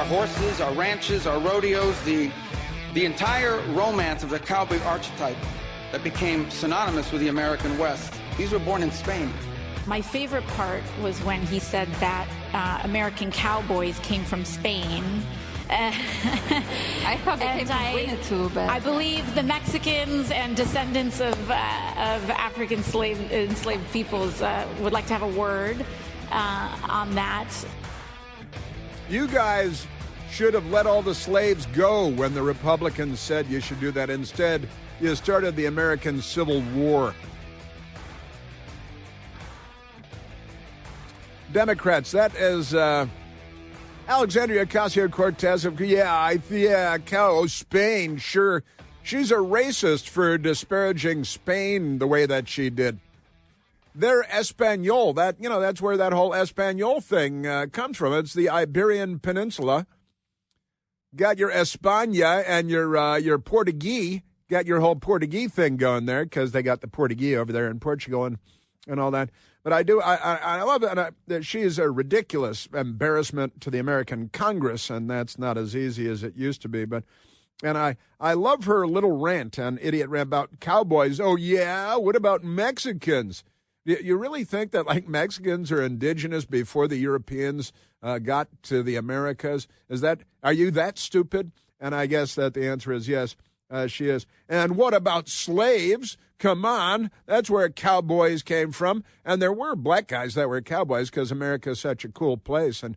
our horses, our ranches, our rodeos, the entire romance of the cowboy archetype that became synonymous with the American West. These were born in Spain. My favorite part was when he said that American cowboys came from Spain. I thought they came from Winnetou, but I believe the Mexicans and descendants of African enslaved peoples would like to have a word on that. You guys should have let all the slaves go when the Republicans said you should do that. Instead, you started the American Civil War. Democrats, that is Alexandria Ocasio-Cortez. Spain, sure. She's a racist for disparaging Spain the way that she did. They're Espanol. That's where that whole Espanol thing comes from. It's the Iberian Peninsula. Got your España and your Portuguese. Got your whole Portuguese thing going there because they got the Portuguese over there in Portugal and all that. But I love it. That she is a ridiculous embarrassment to the American Congress, and that's not as easy as it used to be. And I love her little rant and idiot rant about cowboys. Oh, yeah? What about Mexicans? You really think that, like, Mexicans are indigenous before the Europeans got to the Americas? Are you that stupid? And I guess that the answer is yes, she is. And what about slaves? Come on, that's where cowboys came from. And there were black guys that were cowboys because America is such a cool place and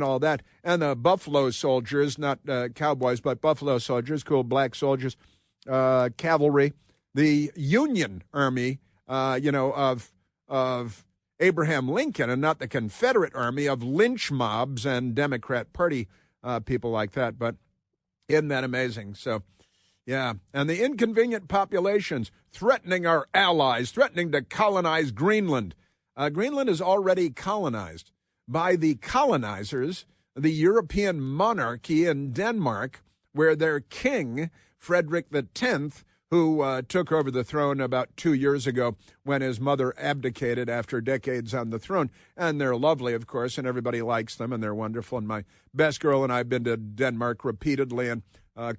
all that. And the Buffalo Soldiers, not cowboys, but Buffalo Soldiers, cool black soldiers, cavalry, the Union Army, of Abraham Lincoln, and not the Confederate Army of lynch mobs and Democrat Party people like that. But isn't that amazing? So, yeah. And the inconvenient populations threatening our allies, threatening to colonize Greenland. Greenland is already colonized by the colonizers, the European monarchy in Denmark, where their king, Frederick X, who took over the throne about 2 years ago when his mother abdicated after decades on the throne. And they're lovely, of course, and everybody likes them, and they're wonderful. And my best girl and I have been to Denmark repeatedly, and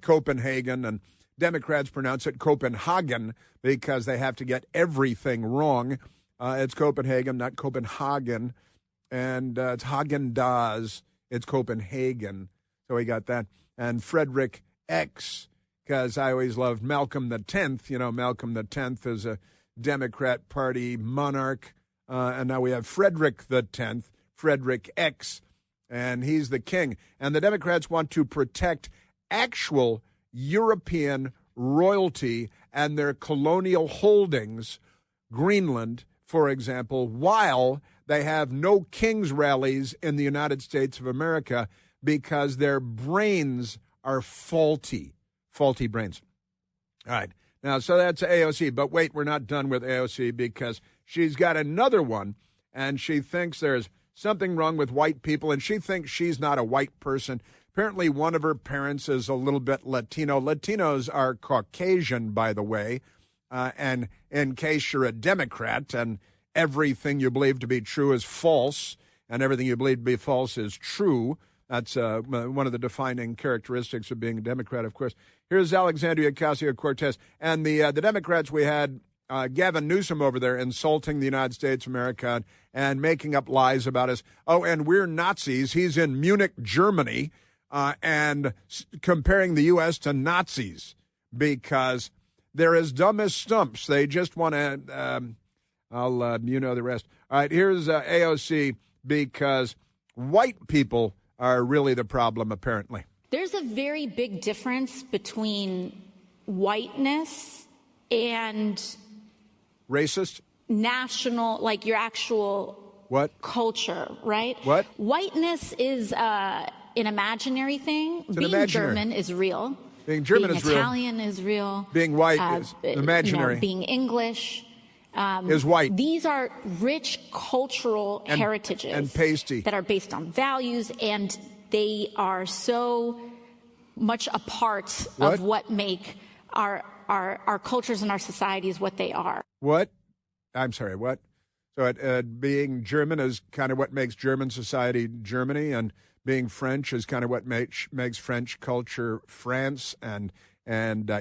Copenhagen, and Democrats pronounce it Copenhagen because they have to get everything wrong. It's Copenhagen, not Copenhagen, and it's Hagen-Dazs. It's Copenhagen, so we got that. And Frederick X, because I always loved Malcolm X. Malcolm X is a Democrat Party monarch. And now we have Frederick X, Frederick X, and he's the king. And the Democrats want to protect actual European royalty and their colonial holdings, Greenland, for example, while they have no king's rallies in the United States of America because their brains are faulty brains. All right. Now, so that's AOC. But wait, we're not done with AOC because she's got another one, and she thinks there's something wrong with white people, and she thinks she's not a white person. Apparently, one of her parents is a little bit Latino. Latinos are Caucasian, by the way. And in case you're a Democrat and everything you believe to be true is false, and everything you believe to be false is true, that's one of the defining characteristics of being a Democrat, of course. Here's Alexandria Ocasio-Cortez. And the Democrats, we had Gavin Newsom over there insulting the United States of America and making up lies about us. Oh, and we're Nazis. He's in Munich, Germany, and comparing the U.S. to Nazis because they're as dumb as stumps. They just want to, you know the rest. All right, here's AOC because white people are really the problem, apparently. There's a very big difference between whiteness and racist, national, like your actual what culture, right? What? Whiteness is an imaginary thing. It's Being imaginary. German is real. Being German is real. Being Italian is real. Being white is imaginary. Being English is white. These are rich cultural heritages and pasty that are based on values, and they are so much a part of what make our cultures and our societies what they are. What? I'm sorry, what? So being German is kind of what makes German society Germany, and being French is kind of what makes French culture France and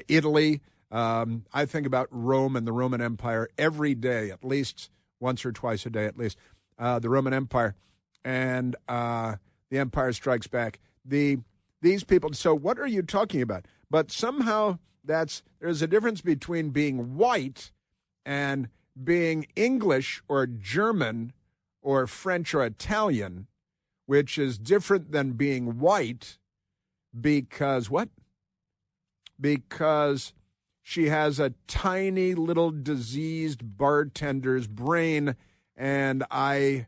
Italy. I think about Rome and the Roman Empire every day, at least once or twice a day, at least. The Roman Empire and The Empire Strikes Back. These people. So what are you talking about? But somehow there's a difference between being white and being English or German or French or Italian, which is different than being white because what? Because she has a tiny little diseased bartender's brain, and I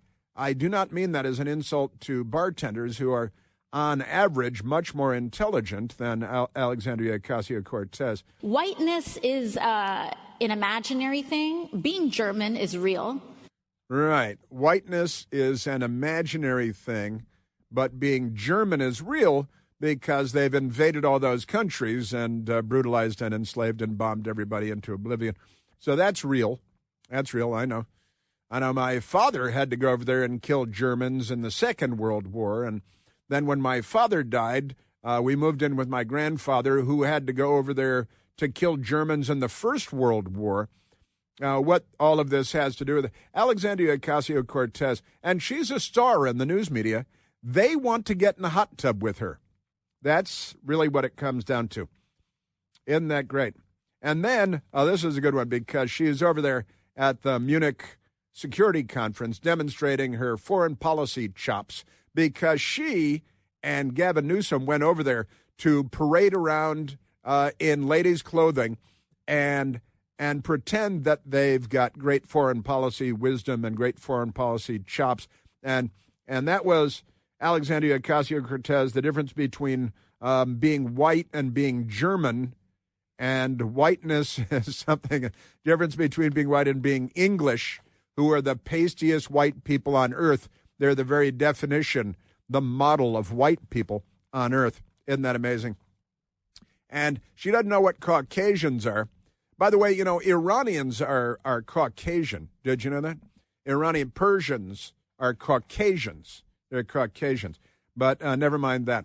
do not mean that as an insult to bartenders who are, on average, much more intelligent than Alexandria Ocasio-Cortez. Whiteness is an imaginary thing. Being German is real. Right. Whiteness is an imaginary thing, but being German is real because they've invaded all those countries and brutalized and enslaved and bombed everybody into oblivion. So that's real. That's real, I know. I know my father had to go over there and kill Germans in the Second World War, and then when my father died, we moved in with my grandfather, who had to go over there to kill Germans in the First World War. What all of this has to do with Alexandria Ocasio-Cortez, and she's a star in the news media, they want to get in a hot tub with her. That's really what it comes down to. Isn't that great? And then, this is a good one, because she is over there at the Munich Security Conference demonstrating her foreign policy chops, because she and Gavin Newsom went over there to parade around in ladies' clothing and pretend that they've got great foreign policy wisdom and great foreign policy chops. And that was Alexandria Ocasio-Cortez, the difference between being white and being German. And whiteness is something, difference between being white and being English, who are the pastiest white people on earth. They're the very definition, the model of white people on earth. Isn't that amazing? And she doesn't know what Caucasians are. By the way, you know, Iranians are Caucasian. Did you know that? Iranian Persians are Caucasians. They're Caucasians. But never mind that.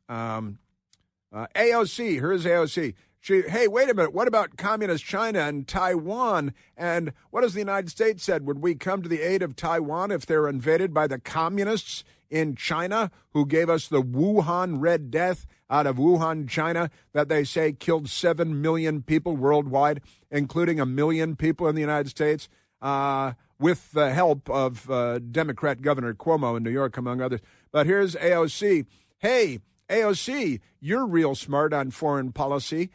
AOC, here's AOC. Hey, wait a minute. What about communist China and Taiwan? And what has the United States said? Would we come to the aid of Taiwan if they're invaded by the communists in China who gave us the Wuhan Red Death out of Wuhan, China, that they say killed 7 million people worldwide, including 1 million people in the United States, with the help of Democrat Governor Cuomo in New York, among others. But here's AOC. Hey, AOC, you're real smart on foreign policy.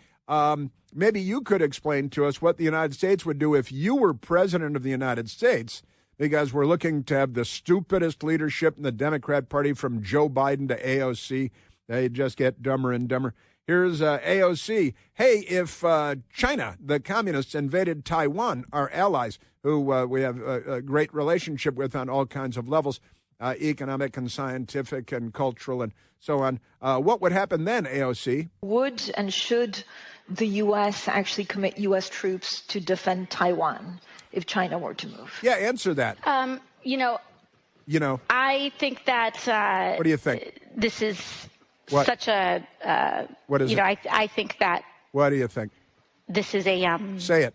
Maybe you could explain to us what the United States would do if you were president of the United States, because we're looking to have the stupidest leadership in the Democrat Party from Joe Biden to AOC. They just get dumber and dumber. Here's AOC. Hey, if China, the communists, invaded Taiwan, our allies, who we have a great relationship with on all kinds of levels, economic and scientific and cultural and so on, what would happen then, AOC? Would and should the U.S. actually commit U.S. troops to defend Taiwan if China were to move? Yeah, answer that. I think that. What do you think? This is what? Such a. What is it? I think that. What do you think? This is a. Say it.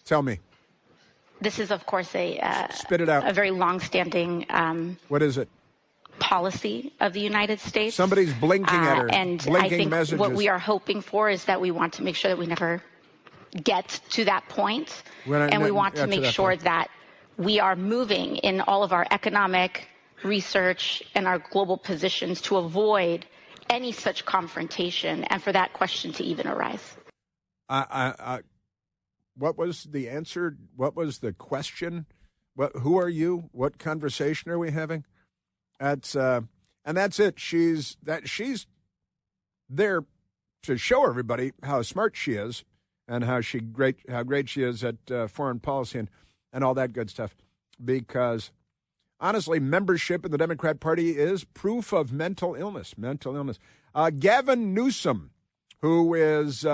Tell me. This is, of course, spit it out. A very long-standing. What is it? Policy of the United States. Somebody's blinking at her. And blinking I think messages. What we are hoping for is that we want to make sure that we never get to that point, and we want to make sure that we are moving in all of our economic research and our global positions to avoid any such confrontation and for that question to even arise. What was the answer? What was the question? Who are you? What conversation are we having? That's and that's it. She's there to show everybody how smart she is and how great she is at foreign policy and all that good stuff. Because honestly, membership in the Democrat Party is proof of mental illness. Gavin Newsom, who is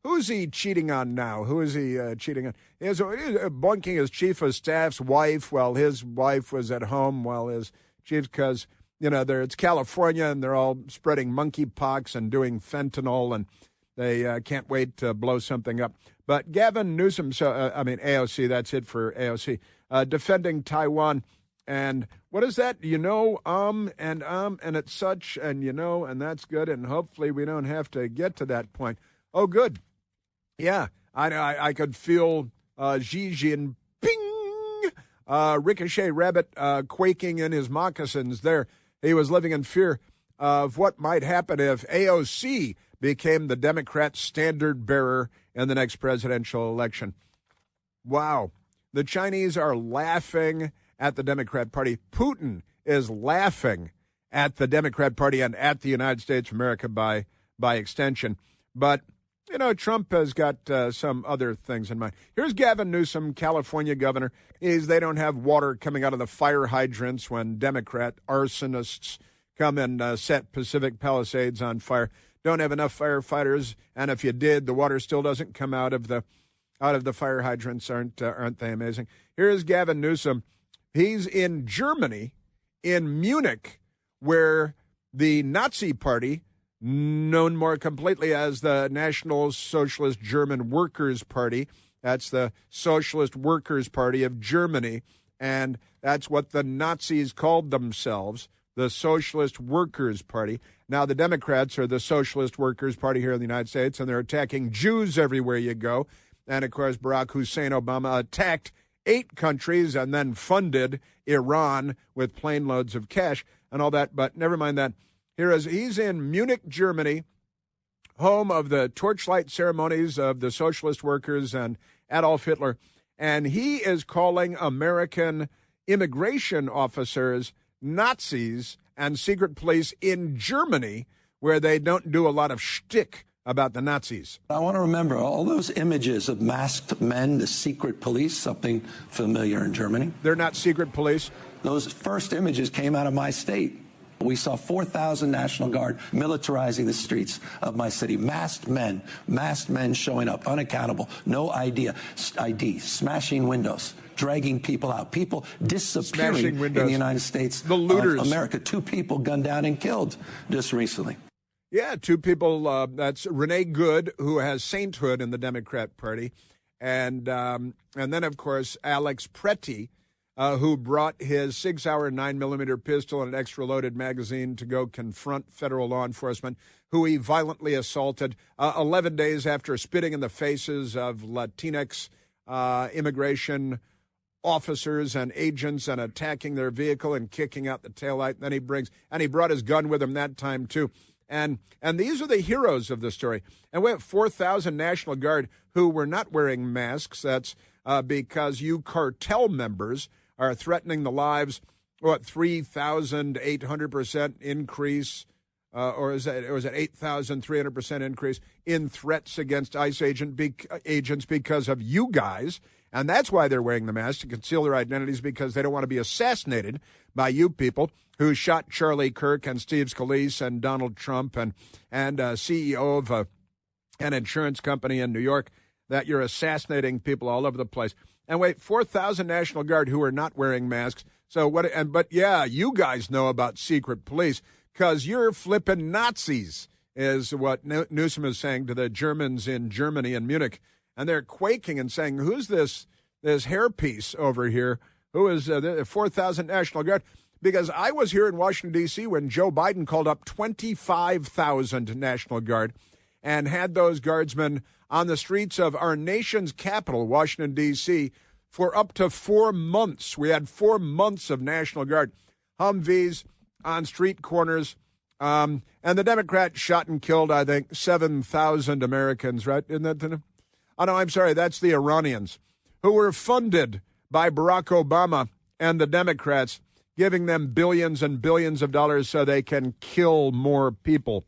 Who's he cheating on now? Who is he cheating on? He's bunking his chief of staff's wife while his wife was at home while his chief, because, it's California and they're all spreading monkeypox and doing fentanyl, and they can't wait to blow something up. But Gavin Newsom, AOC, that's it for AOC, defending Taiwan. And what is that? And it's such, and that's good. And hopefully we don't have to get to that point. Oh, good. Yeah, I could feel Xi Jinping, Ricochet Rabbit, quaking in his moccasins there. He was living in fear of what might happen if AOC became the Democrat standard bearer in the next presidential election. Wow. The Chinese are laughing at the Democrat Party. Putin is laughing at the Democrat Party and at the United States of America by extension. But, Trump has got some other things in mind. Here's Gavin Newsom, California governor. They don't have water coming out of the fire hydrants when Democrat arsonists come and set Pacific Palisades on fire. Don't have enough firefighters, and if you did, the water still doesn't come out of the fire hydrants. Aren't they amazing? Here's Gavin Newsom. He's in Germany, in Munich, where the Nazi Party, known more completely as the National Socialist German Workers' Party, that's the Socialist Workers' Party of Germany, and that's what the Nazis called themselves, the Socialist Workers' Party. Now the Democrats are the Socialist Workers' Party here in the United States, and they're attacking Jews everywhere you go. And, of course, Barack Hussein Obama attacked 8 countries and then funded Iran with plane loads of cash and all that. But never mind that. He's in Munich, Germany, home of the torchlight ceremonies of the socialist workers and Adolf Hitler. And he is calling American immigration officers Nazis and secret police in Germany, where they don't do a lot of shtick about the Nazis. I want to remember all those images of masked men, the secret police, something familiar in Germany. They're not secret police. Those first images came out of my state. We saw 4,000 National Guard militarizing the streets of my city. Masked men showing up, unaccountable, no ID, smashing windows, dragging people out, people disappearing in the United States the looters of America. 2 people gunned down and killed just recently. Yeah, 2 people. That's Renee Good, who has sainthood in the Democrat Party, and then, of course, Alex Pretty, who brought his 6-hour 9mm pistol and an extra-loaded magazine to go confront federal law enforcement, who he violently assaulted 11 days after spitting in the faces of Latinx immigration officers and agents and attacking their vehicle and kicking out the taillight. And he brought his gun with him that time, too. And these are the heroes of the story. And we have 4,000 National Guard who were not wearing masks. That's because you cartel members are threatening the lives. 3,800% increase, or is it 8,300% increase in threats against ICE agents because of you guys. And that's why they're wearing the masks, to conceal their identities, because they don't want to be assassinated by you people who shot Charlie Kirk and Steve Scalise and Donald Trump and CEO of an insurance company in New York, that you're assassinating people all over the place. And 4,000 National Guard who are not wearing masks. So but yeah, you guys know about secret police because you're flipping Nazis, is what Newsom is saying to the Germans in Germany and Munich. And they're quaking and saying, who's this hairpiece over here? Who is 4,000 National Guard? Because I was here in Washington, D.C. when Joe Biden called up 25,000 National Guard and had those guardsmen on the streets of our nation's capital, Washington, D.C., for up to 4 months. We had 4 months of National Guard, Humvees on street corners. And the Democrats shot and killed, I think, 7,000 Americans, right? Isn't that? Oh, no, I'm sorry. That's the Iranians, who were funded by Barack Obama and the Democrats, giving them billions and billions of dollars so they can kill more people.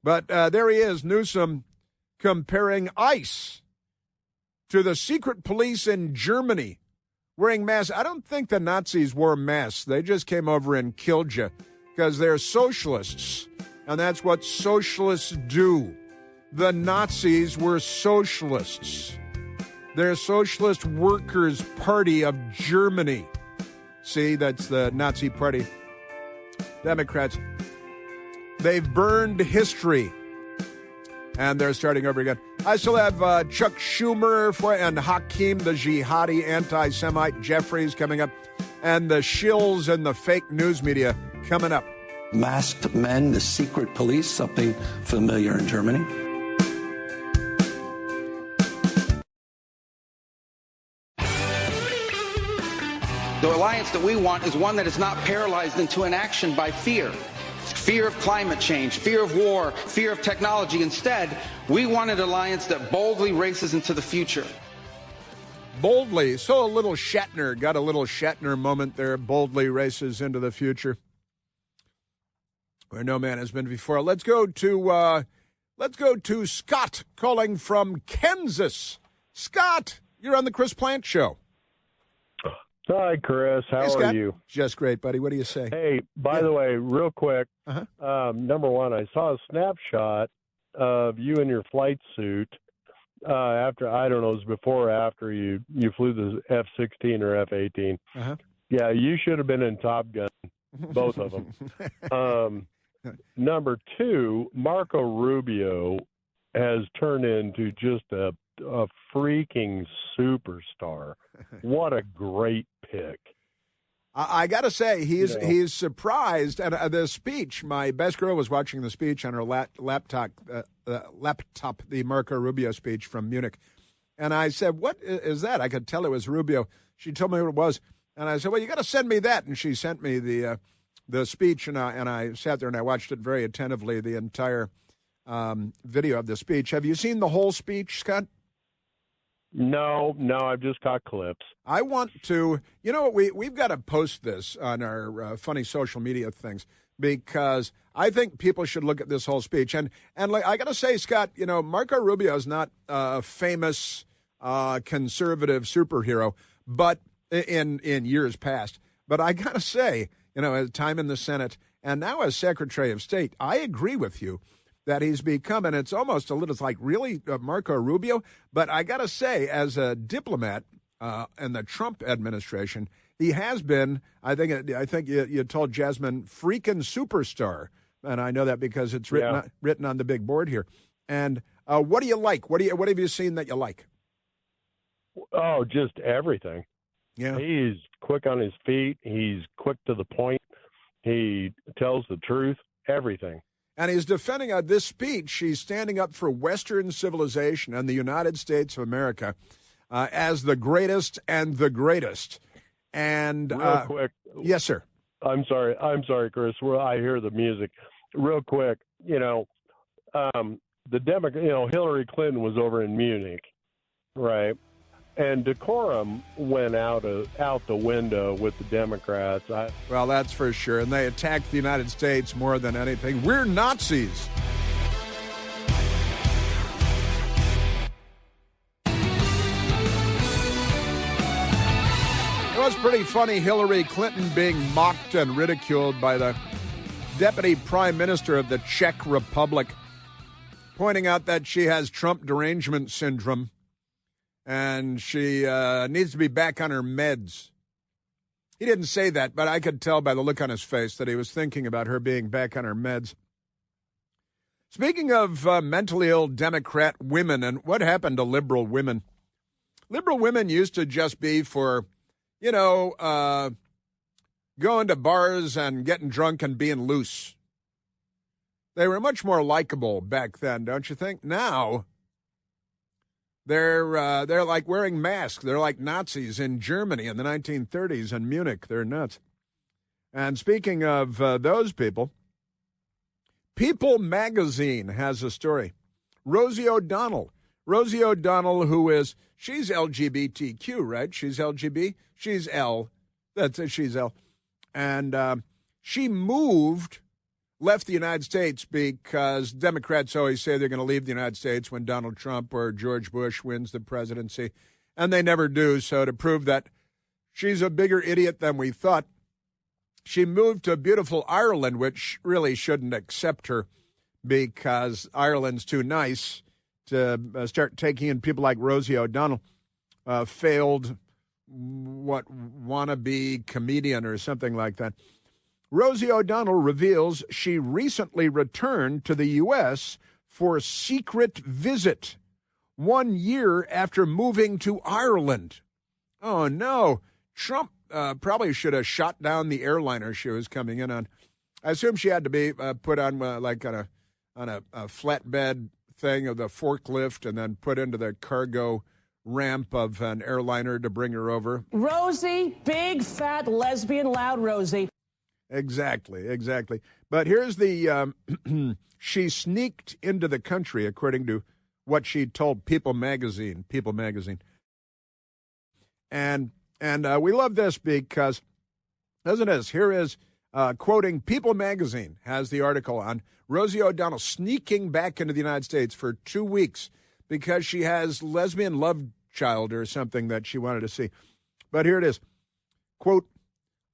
But there he is, Newsom, comparing ICE to the secret police in Germany wearing masks. I don't think the Nazis wore masks. They just came over and killed you because they're socialists, and that's what socialists do. the Nazis were socialists. They're Socialist Workers' Party of Germany. See, that's the Nazi Party. Democrats. They've burned history. And they're starting over again. I still have Chuck Schumer and Hakeem, the jihadi anti-Semite Jeffries coming up. And the shills and the fake news media coming up. Masked men, the secret police, something familiar in Germany. The alliance that we want is one that is not paralyzed into inaction by fear. Fear of climate change, fear of war, fear of technology. Instead, we want an alliance that boldly races into the future. Boldly. So a little Shatner, got a little Shatner moment there, boldly races into the future. Where no man has been before. Let's go to Scott calling from Kansas. Scott, you're on the Chris Plante Show. Hi, Chris. How are you? Just great, buddy. What do you say? Hey, by the way, real quick, number one, I saw a snapshot of you in your flight suit after, I don't know, it was before or after you flew the F-16 or F-18. Yeah, you should have been in Top Gun, both of them. Number two, Marco Rubio has turned into just a freaking superstar. What a great pick. I got to say, he's surprised. And the speech, my best girl was watching the speech on her laptop, the Marco Rubio speech from Munich. And I said, what is that? I could tell it was Rubio. She told me what it was. And I said, well, you got to send me that. And she sent me the speech, and I sat there and I watched it very attentively, the entire video of the speech. Have you seen the whole speech, Scott? No, I've just got clips. I want to, you know what, we've got to post this on our funny social media things, because I think people should look at this whole speech. And like, I got to say, Scott, you know, Marco Rubio is not a famous conservative superhero, but in years past. But I got to say, you know, as time in the Senate and now as Secretary of State, I agree with you that he's become, and it's almost a little, it's like really Marco Rubio. But I got to say, as a diplomat in the Trump administration, he has been, I think you told Jasmine, freaking superstar. And I know that because it's written on the big board here. And what do you like? What have you seen that you like? Oh, just everything. Yeah. He's quick on his feet. He's quick to the point. He tells the truth, everything. And he's defending this speech. He's standing up for Western civilization and the United States of America as the greatest and the greatest. And real quick, yes, sir. I'm sorry, Chris. Well, I hear the music. Real quick, you know, the Democrat, you know, Hillary Clinton was over in Munich, right? And decorum went out the window with the Democrats. Well, that's for sure. And they attacked the United States more than anything. We're Nazis. It was pretty funny, Hillary Clinton being mocked and ridiculed by the deputy prime minister of the Czech Republic, pointing out that she has Trump derangement syndrome. And she needs to be back on her meds. He didn't say that, but I could tell by the look on his face that he was thinking about her being back on her meds. Speaking of mentally ill Democrat women and what happened to liberal women. Liberal women used to just be for, you know, going to bars and getting drunk and being loose. They were much more likable back then, don't you think? Now they're like wearing masks. They're like Nazis in Germany in the 1930s and Munich. They're nuts. And speaking of those people, People Magazine has a story. Rosie O'Donnell, she's LGBTQ, right? She's LGB. She's L. She's L. And she left the United States because Democrats always say they're going to leave the United States when Donald Trump or George Bush wins the presidency, and they never do. So to prove that she's a bigger idiot than we thought, she moved to beautiful Ireland, which really shouldn't accept her because Ireland's too nice to start taking in people like Rosie O'Donnell, failed wannabe comedian or something like that. Rosie O'Donnell reveals she recently returned to the U.S. for a secret visit 1 year after moving to Ireland. Oh, no. Trump probably should have shot down the airliner she was coming in on. I assume she had to be put on on a flatbed thing of the forklift and then put into the cargo ramp of an airliner to bring her over. Rosie, big, fat, lesbian, loud Rosie. Exactly. But here's the, she sneaked into the country, according to what she told People Magazine. And we love this because, listen to this, here is, quoting People Magazine, has the article on Rosie O'Donnell sneaking back into the United States for 2 weeks because she has lesbian love child or something that she wanted to see. But here it is. Quote,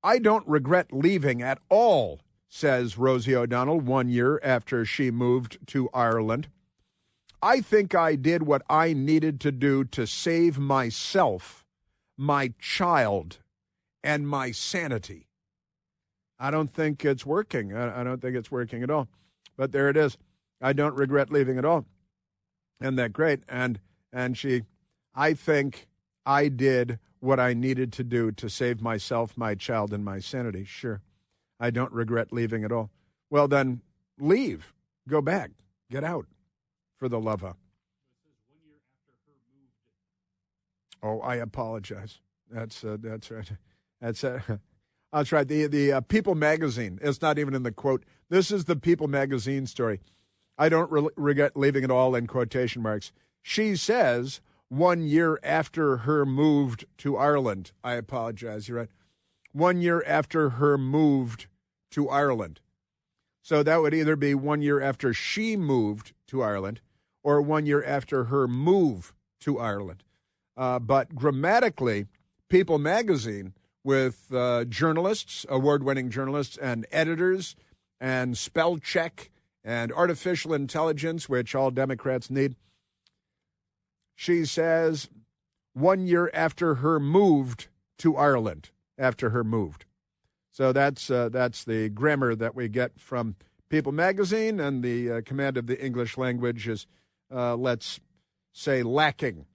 "I don't regret leaving at all," says Rosie O'Donnell 1 year after she moved to Ireland. "I think I did what I needed to do to save myself, my child, and my sanity." I don't think it's working. I don't think it's working at all. But there it is. I don't regret leaving at all. Isn't that great? And she, I think I did what I needed to do to save myself, my child, and my sanity. Sure. I don't regret leaving at all. Well, then leave. Go back. Get out, for the love of. Oh, I apologize. That's right. That's right. The People Magazine. It's not even in the quote. This is the People Magazine story. I don't regret leaving it all in quotation marks. She says 1 year after her moved to Ireland. I apologize. You're right. 1 year after her moved to Ireland. So that would either be 1 year after she moved to Ireland or 1 year after her move to Ireland. But grammatically, People Magazine, with journalists, award-winning journalists, and editors, and spell check, and artificial intelligence, which all Democrats need. She says 1 year after her moved to Ireland, after her moved. So that's the grammar that we get from People Magazine, and the command of the English language is, let's say, lacking.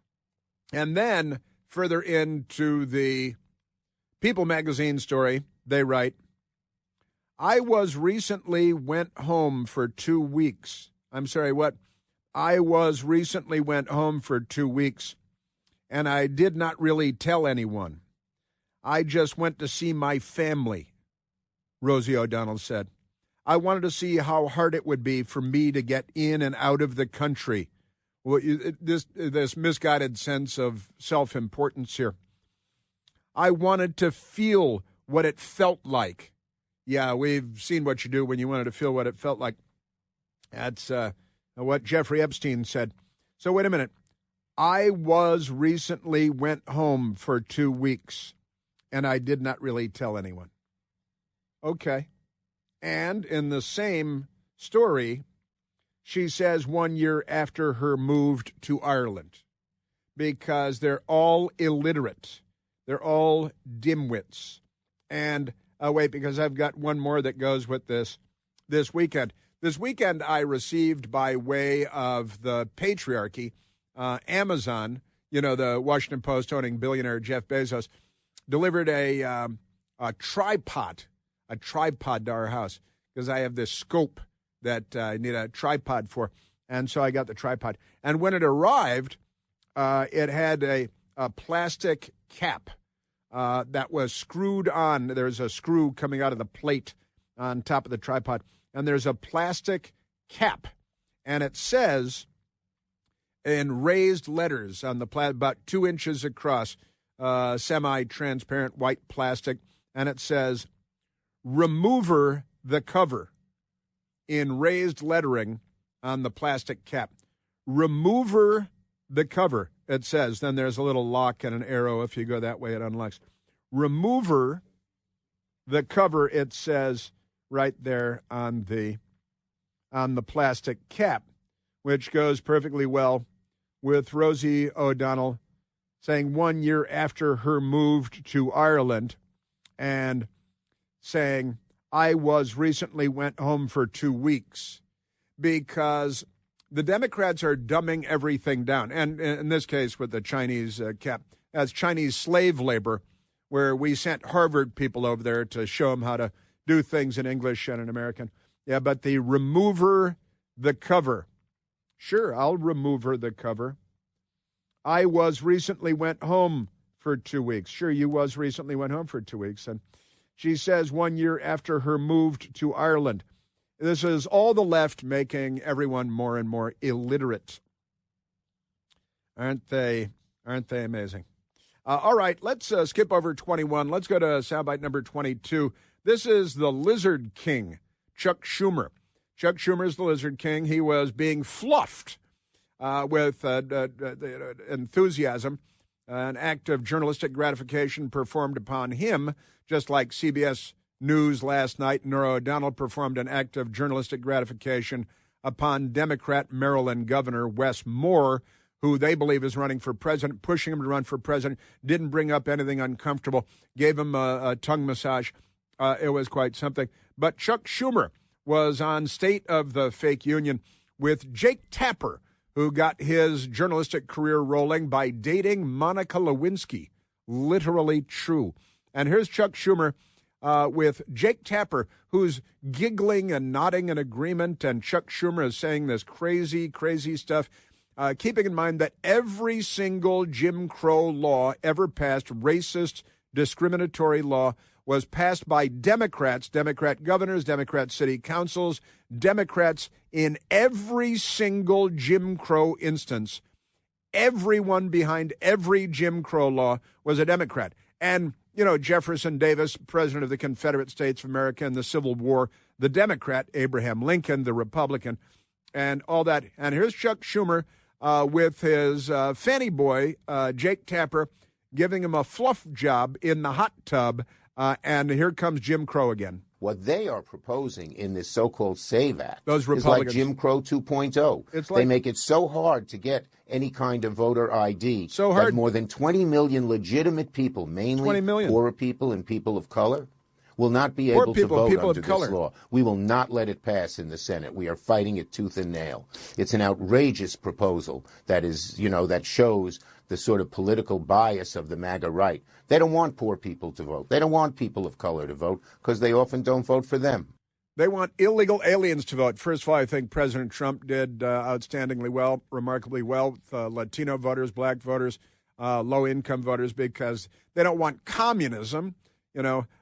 And then further into the People Magazine story, they write, "I recently went home for 2 weeks. I recently went home for 2 weeks, and I did not really tell anyone. I just went to see my family," Rosie O'Donnell said. "I wanted to see how hard it would be for me to get in and out of the country." Well, this misguided sense of self-importance here. "I wanted to feel what it felt like." Yeah, we've seen what you do when you wanted to feel what it felt like. That's what Jeffrey Epstein said. So wait a minute. I recently went home for 2 weeks, and I did not really tell anyone. Okay. And in the same story, she says 1 year after her moved to Ireland, because they're all illiterate. They're all dimwits. And wait, because I've got one more that goes with this weekend. This weekend I received, by way of the patriarchy, Amazon, the Washington Post owning billionaire Jeff Bezos, delivered a tripod to our house, because I have this scope that I need a tripod for. And so I got the tripod. And when it arrived, it had a plastic cap that was screwed on. There's a screw coming out of the plate on top of the tripod, and there's a plastic cap, and it says in raised letters on the about 2 inches across, semi-transparent white plastic, and it says, "Remover the cover," in raised lettering on the plastic cap. "Remover the cover," it says. Then there's a little lock and an arrow. If you go that way, it unlocks. "Remover the cover," it says right there on the on the plastic cap, which goes perfectly well with Rosie O'Donnell saying 1 year after her move to Ireland and saying, I recently went home for 2 weeks, because the Democrats are dumbing everything down. And in this case with the Chinese cap, as Chinese slave labor, where we sent Harvard people over there to show them how to do things in English and in American. Yeah, but the remover the cover. Sure, I'll remove her the cover. I recently went home for 2 weeks. Sure, you recently went home for 2 weeks. And she says 1 year after her move to Ireland. This is all the left making everyone more and more illiterate. Aren't they amazing? All right, let's skip over 21. Let's go to soundbite number 22. This is the Lizard King, Chuck Schumer. Chuck Schumer is the Lizard King. He was being fluffed with enthusiasm, an act of journalistic gratification performed upon him, just like CBS News last night. Norah O'Donnell performed an act of journalistic gratification upon Democrat Maryland Governor Wes Moore, who they believe is running for president, pushing him to run for president, didn't bring up anything uncomfortable, gave him a tongue massage. It was quite something. But Chuck Schumer was on State of the Fake Union with Jake Tapper, who got his journalistic career rolling by dating Monica Lewinsky. Literally true. And here's Chuck Schumer with Jake Tapper, who's giggling and nodding in agreement, and Chuck Schumer is saying this crazy, crazy stuff, keeping in mind that every single Jim Crow law ever passed, racist, discriminatory law, was passed by Democrats, Democrat governors, Democrat city councils, Democrats in every single Jim Crow instance. Everyone behind every Jim Crow law was a Democrat. And, Jefferson Davis, president of the Confederate States of America in the Civil War, the Democrat, Abraham Lincoln, the Republican, and all that. And here's Chuck Schumer with his fanny boy, Jake Tapper, giving him a fluff job in the hot tub. And here comes Jim Crow again. What they are proposing in this so-called SAVE Act is like Jim Crow 2.0. It's they make it so hard to get any kind of voter ID so hard that more than 20 million legitimate people, mainly poorer people and people of color, will not be able to vote under this law. We will not let it pass in the Senate. We are fighting it tooth and nail. It's an outrageous proposal that is, that shows the sort of political bias of the MAGA right. They don't want poor people to vote. They don't want people of color to vote because they often don't vote for them. They want illegal aliens to vote. First of all, I think President Trump did outstandingly well, remarkably well, with Latino voters, black voters, low-income voters, because they don't want communism.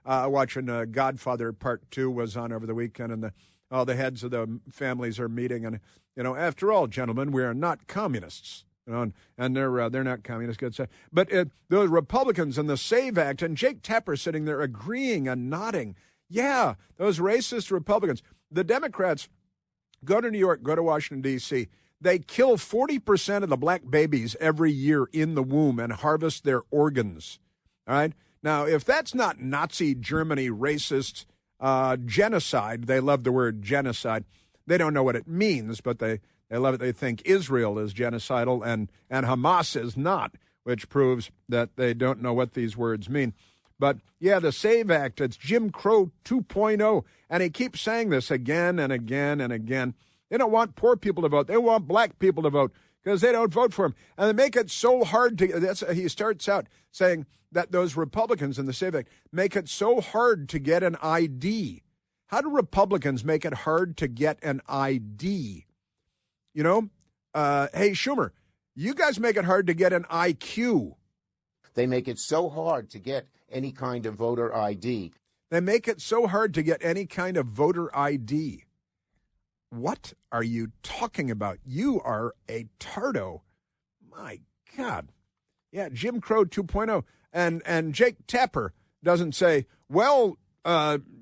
Watching Godfather Part 2 was on over the weekend, and all the heads of the families are meeting. And, after all, gentlemen, we are not communists. And they're not communists, good say. But those Republicans and the SAVE Act, and Jake Tapper sitting there agreeing and nodding. Yeah, those racist Republicans. The Democrats go to New York, go to Washington, D.C. They kill 40% of the black babies every year in the womb and harvest their organs. All right? Now, if that's not Nazi Germany racist genocide, they love the word genocide. They don't know what it means, but they love it. They think Israel is genocidal and Hamas is not, which proves that they don't know what these words mean. But, yeah, the SAVE Act, it's Jim Crow 2.0, and he keeps saying this again and again and again. They don't want poor people to vote. They want black people to vote because they don't vote for him. And they make it so hard he starts out saying that those Republicans in the SAVE Act make it so hard to get an ID. How do Republicans make it hard to get an ID? Hey, Schumer, you guys make it hard to get an IQ. They make it so hard to get any kind of voter ID. They make it so hard to get any kind of voter ID. What are you talking about? You are a tardo. My God. Yeah, Jim Crow 2.0. And Jake Tapper doesn't say, well,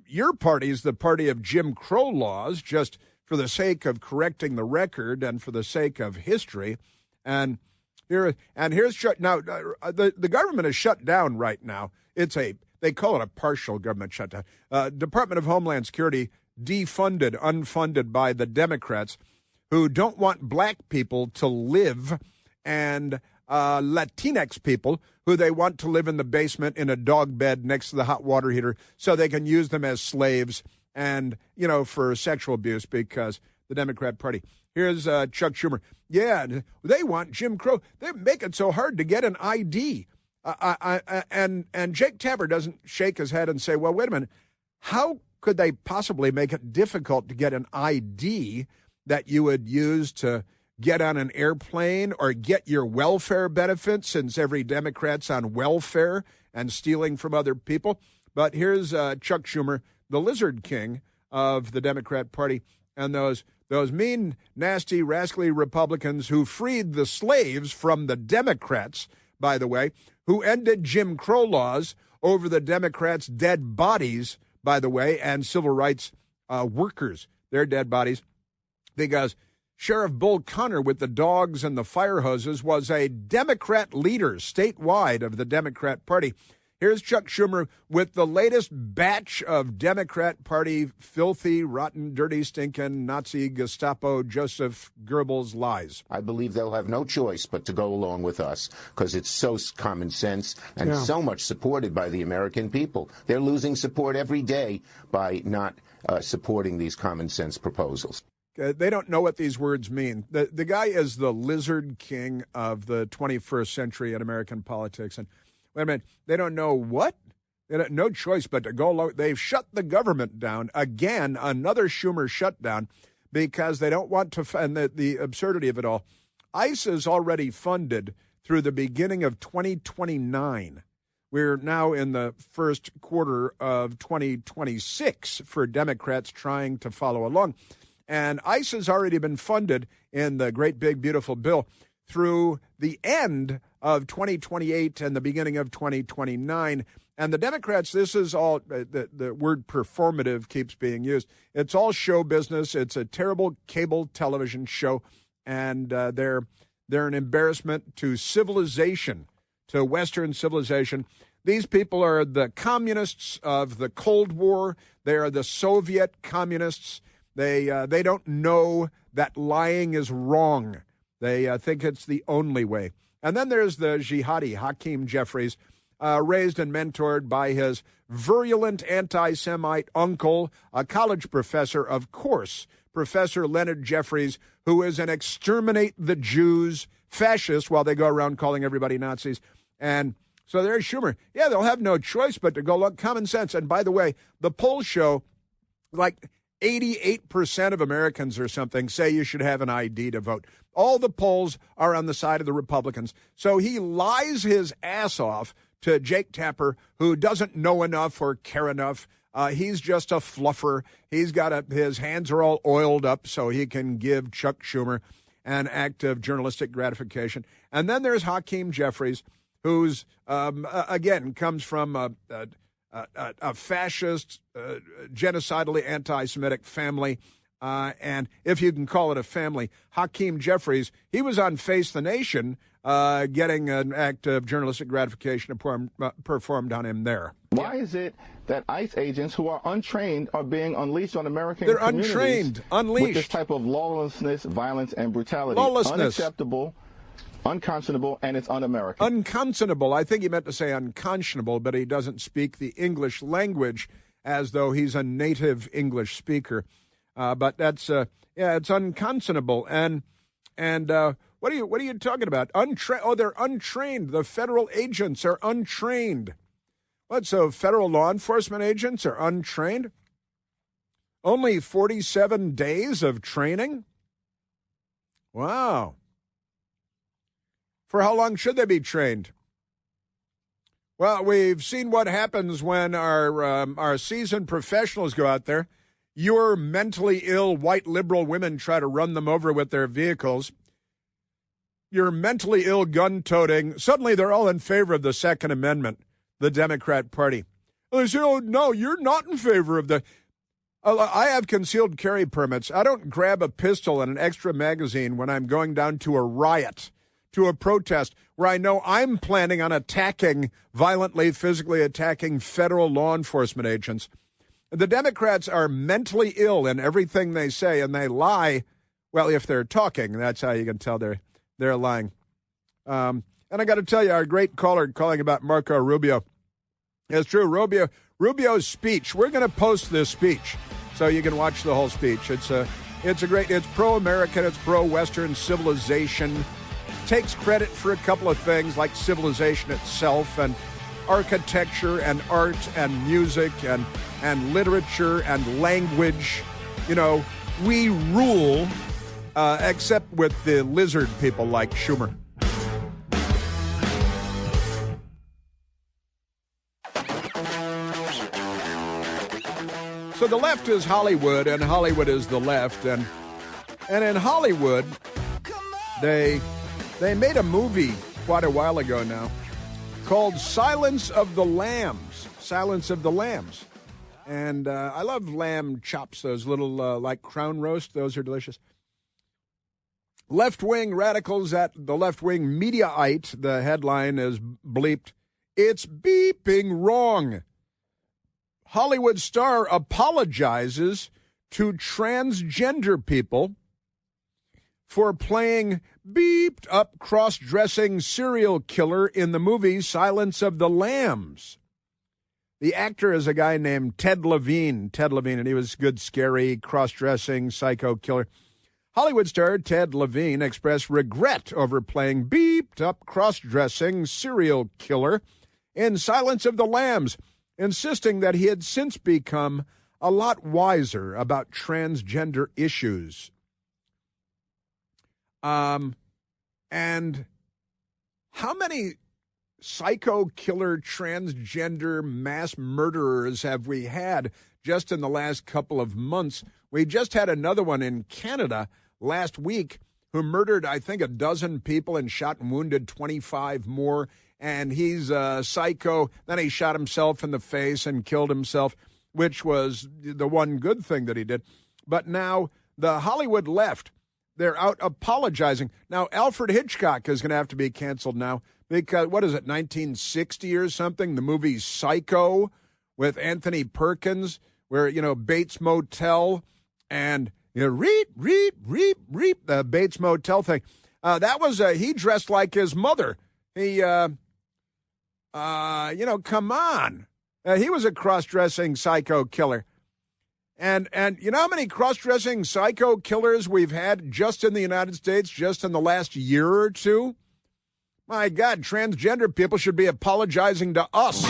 your party is the party of Jim Crow laws, just for the sake of correcting the record and for the sake of history. And here's now the government is shut down right now. They call it a partial government shutdown. Department of Homeland Security defunded, unfunded by the Democrats, who don't want black people to live, and Latinx people who they want to live in the basement in a dog bed next to the hot water heater so they can use them as slaves and, for sexual abuse, because the Democrat Party. Here's Chuck Schumer. Yeah, they want Jim Crow. They make it so hard to get an ID. And Jake Tapper doesn't shake his head and say, well, wait a minute. How could they possibly make it difficult to get an ID that you would use to get on an airplane or get your welfare benefits, since every Democrat's on welfare and stealing from other people? But here's Chuck Schumer, the Lizard King of the Democrat Party, and those mean, nasty, rascally Republicans who freed the slaves from the Democrats, by the way, who ended Jim Crow laws over the Democrats' dead bodies, by the way, and civil rights workers, their dead bodies, because Sheriff Bull Connor with the dogs and the fire hoses was a Democrat leader statewide of the Democrat Party. Here's Chuck Schumer with the latest batch of Democrat Party filthy, rotten, dirty, stinking, Nazi, Gestapo, Joseph Goebbels lies. I believe they'll have no choice but to go along with us because it's so common sense and so much supported by the American people. They're losing support every day by not supporting these common sense proposals. They don't know what these words mean. The guy is the Lizard King of the 21st century in American politics. And wait a minute, they don't know what? They have no choice but to go along. They've shut the government down. Again, another Schumer shutdown, because they don't want to, and the absurdity of it all. ICE is already funded through the beginning of 2029. We're now in the first quarter of 2026 for Democrats trying to follow along. And ICE has already been funded in the great big beautiful bill through the end of 2028 and the beginning of 2029. And the Democrats, this is all, the word performative keeps being used. It's all show business. It's a terrible cable television show. And they're an embarrassment to civilization, to Western civilization. These people are the communists of the Cold War. They are the Soviet communists. They don't know that lying is wrong. They think it's the only way. And then there's the jihadi, Hakeem Jeffries, raised and mentored by his virulent anti-Semite uncle, a college professor, of course, Professor Leonard Jeffries, who is an exterminate the Jews fascist while they go around calling everybody Nazis. And so there's Schumer. Yeah, they'll have no choice but to go along. Common sense. And by the way, the polls show, like, 88% of Americans or something say you should have an ID to vote. All the polls are on the side of the Republicans. So he lies his ass off to Jake Tapper, who doesn't know enough or care enough. He's just a fluffer. He's got his hands are all oiled up so he can give Chuck Schumer an act of journalistic gratification. And then there's Hakeem Jeffries, who's, again, comes from a fascist, genocidally anti-Semitic family. And if you can call it a family, Hakeem Jeffries, he was on Face the Nation getting an act of journalistic gratification performed on him there. Why is it that ICE agents who are untrained are being unleashed on American communities? They're untrained, unleashed. With this type of lawlessness, violence, and brutality. Lawlessness. Unacceptable. Unconscionable, and it's un-American. Unconscionable. I think he meant to say unconscionable, but he doesn't speak the English language as though he's a native English speaker. But that's it's unconscionable. And what are you talking about? They're untrained. The federal agents are untrained. What? So federal law enforcement agents are untrained? Only 47 days of training? Wow. For how long should they be trained? Well, we've seen what happens when our seasoned professionals go out there. Your mentally ill white liberal women try to run them over with their vehicles. Your mentally ill gun-toting, suddenly they're all in favor of the Second Amendment, the Democrat Party. They say, oh, no, you're not in favor of the... I have concealed carry permits. I don't grab a pistol and an extra magazine when I'm going down to a riot, to a protest where I know I'm planning on violently, physically attacking federal law enforcement agents. The Democrats are mentally ill in everything they say, and they lie. Well, if they're talking, that's how you can tell they're lying. And I got to tell you, our great caller calling about Marco Rubio. It's true, Rubio's speech. We're going to post this speech so you can watch the whole speech. It's pro-American, it's pro-Western civilization. Takes credit for a couple of things like civilization itself and architecture and art and music and literature and language. You know, we rule, except with the lizard people like Schumer. So the left is Hollywood, and Hollywood is the left, and in Hollywood, they made a movie quite a while ago now called Silence of the Lambs. Silence of the Lambs. And I love lamb chops, those little, like crown roast. Those are delicious. Left-wing radicals at the left-wing Mediaite. The headline is bleeped. It's beeping wrong. Hollywood star apologizes to transgender people for playing beeped-up cross-dressing serial killer in the movie Silence of the Lambs. The actor is a guy named Ted Levine, and he was good, scary, cross-dressing psycho killer. Hollywood star Ted Levine expressed regret over playing beeped-up cross-dressing serial killer in Silence of the Lambs, insisting that he had since become a lot wiser about transgender issues. And how many psycho killer transgender mass murderers have we had just in the last couple of months? We just had another one in Canada last week who murdered, I think, 12 people and shot and wounded 25 more. And he's a psycho. Then he shot himself in the face and killed himself, which was the one good thing that he did. But now the Hollywood left, they're out apologizing. Now, Alfred Hitchcock is going to have to be canceled now because, 1960 or something? The movie Psycho with Anthony Perkins, where, Bates Motel and, reap, the Bates Motel thing. That was, he dressed like his mother. He, come on. He was a cross-dressing psycho killer. And you know how many cross-dressing psycho killers we've had just in the United States, just in the last year or two? My God, transgender people should be apologizing to us.